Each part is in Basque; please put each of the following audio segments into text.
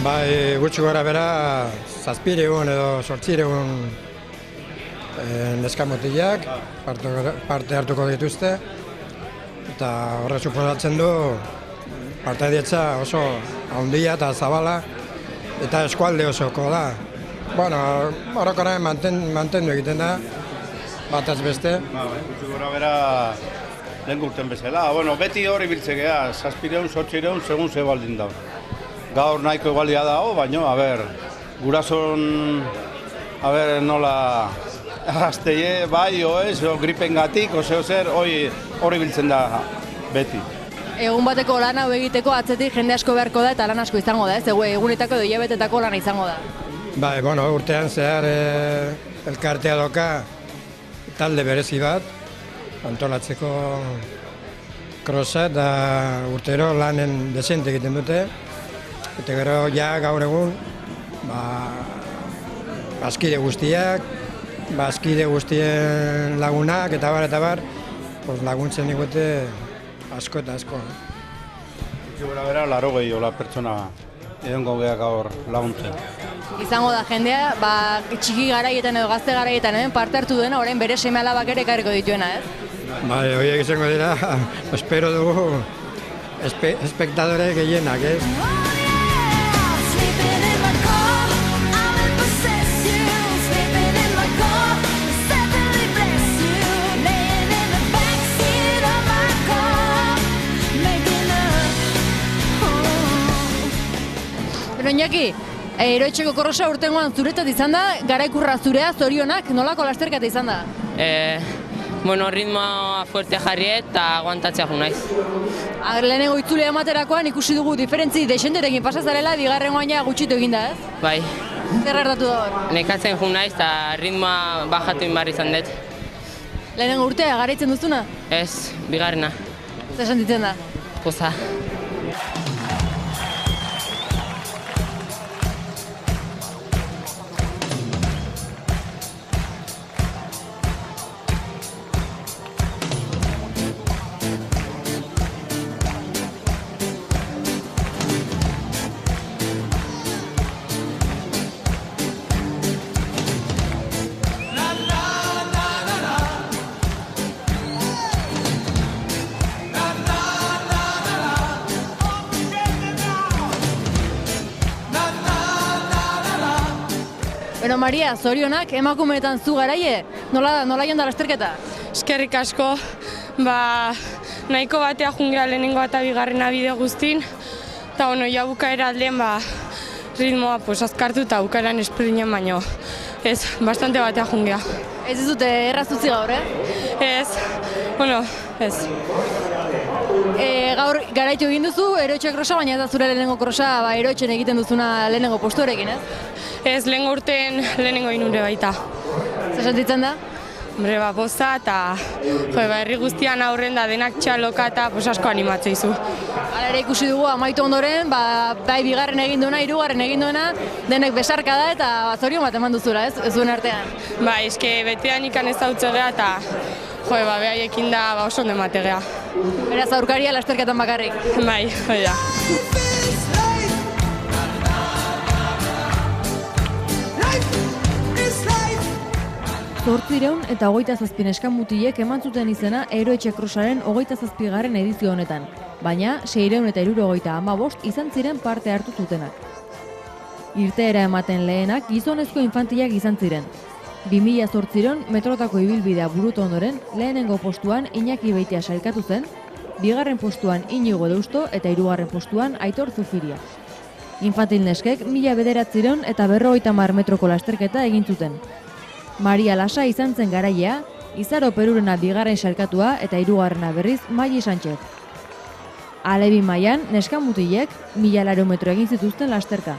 Bai, gutxi gora bera, 700 edo 800 neskamutilak parte hartuko dituzte. Eta horre suposatzen du partaidetza oso handia eta zabala eta eskualde osoko da. Bueno, orokorrean mantendu egiten da, bataz beste. Gutxi gora bera lehen urten bezala. Bueno, beti hori biltzekea, 700, 800, segun ze baldin da. Gaur nahiko egualia dago, baina, gurason, nola gazteie, bai, oez, gripengatik, zer, hori biltzen da beti. Egun bateko lan hau egiteko atzetik jende asko beharko da eta lan asko izango da, ez? Egunetako edo hilabetetako lana izango da. Bai, bueno, urtean zehar elkartea doka talde berezi bat, antolatzeko krosa eta urtero lanen desente egiten dute. Eta gero ja gaur egun, bazkide guztiak, bazkide guztien lagunak eta bar, laguntzen digute asko eta asko. Gutxi gora bera, 80 pertsona egongo geha gaur laguntzen. Izango da jendea, txiki garaietan edo gazte garaietan parte hartu duena, orain bere seme-alabak ere ekarriko dituena, ez? Bai, horiek izango dira, espero dugu espektadore gehienak, ez? Pero Iñaki, Eroetxeko korrosa urtengoan zuretzat izan da, garaikurra zurea, zorionak, nolako lasterketa izan da? Ritmoa fuerte jarri eta aguantatzea ju naiz. Lehenengo itzulea ematerakoan ikusi dugu diferentzi desenterekin pasazarela, bigarrengoan ja gutxitu egin da, ez? Bai. Zer gertatu da hor? Nekatzen ju naiz eta ritmoa bajatu inbar izan dut. Lehenengo urtea garaitzen duzuna? Ez, bigarrena. Zer sentitzen da? Poza. Bueno, Maria, zorionak, emakumeetan zu garaie, nola joan da lasterketa? Eskerrik asko, nahiko batea jungea lehenengo eta bigarrena bide guztin, eta ja bukaera aldean ritmoa azkartu eta bukaeran esprinen baino, ez, bastante batea jungea. Ez dute erraztutzi gaur, Ez, ez. Gaur garaitu egin duzu, Eroetxe krosa, baina ez da zure lehenengo krosa, Eroetxen egiten duzuna lehenengo postuarekin, ez? Ez, lehenengo urten lehenengo inure baita. Zer sentitzen da? Hombre, poza eta herri guztian aurren da denak txaloka eta asko animatzea izu. Hala ere ikusi dugu amaitu ondoren, bai bigarren egin duena, hirugarren egin duena, denek besarka da eta zorion bat eman duzula, ez zuen artean. Eske betean ikan ez dautzegea eta behaiekin da oso ondo emategea. Beraz aurkaria lasterketan bakarrik. Bai, hori da. 827 neskamutilek eman zuten izena Eroetxe krosaren 27. edizio honetan, baina 675 izan ziren parte hartu zutenak. Irteera ematen lehenak gizonezko infantilak izan ziren. 2008 metrotako ibilbidea burutu ondoren, lehenengo postuan Iñaki Beitia sailkatu zen, bigarren postuan Inigo Deusto eta hirugarren postuan Aitor Zufiria. Infantil neskek 1900 eta 50 metroko lasterketa egin zuten. Maria Lasa izan zen garailea, Izaro Perurena bigarren sailkatua eta hirugarrena berriz Maili Sánchez. Alebi mailan neskamutilek 1000 metro egin zituzten lasterka.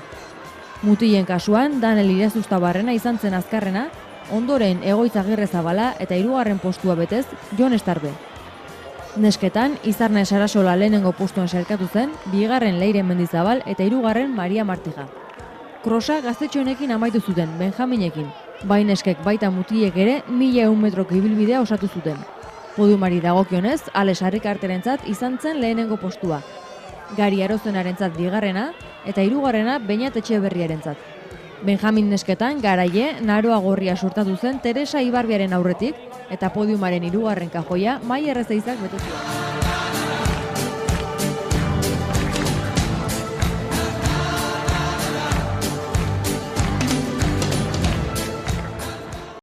Mutilen kasuan Danel Irazustabarrena izan zen azkarrena, ondoren Egoitz Agirrezabala eta hirugarren postua betez Jon Estarbe. Nesketan Izarne Sarasola lehenengo postuan sailkatu zen, bigarren Leire Mendizabal eta hirugarren Maria Martija. Krosa gaztetxoenekin amaitu zuten, Benjaminekin. Bai neskek baita mutilek ere 1100 metroko ibilbidea osatu zuten. Podiumari dagokionez, Ales Harrikarterentzat izan zen lehenengo postua. Gari Arozenarentzat bigarrena eta hirugarrena Beñat Etxeberriarentzat. Benjamin nesketan Garaile Naroa Gorria suertatu zen Teresa Ibarbiaren aurretik eta podiumaren hirugarren kajoia Maider Ezeizak bete zuen.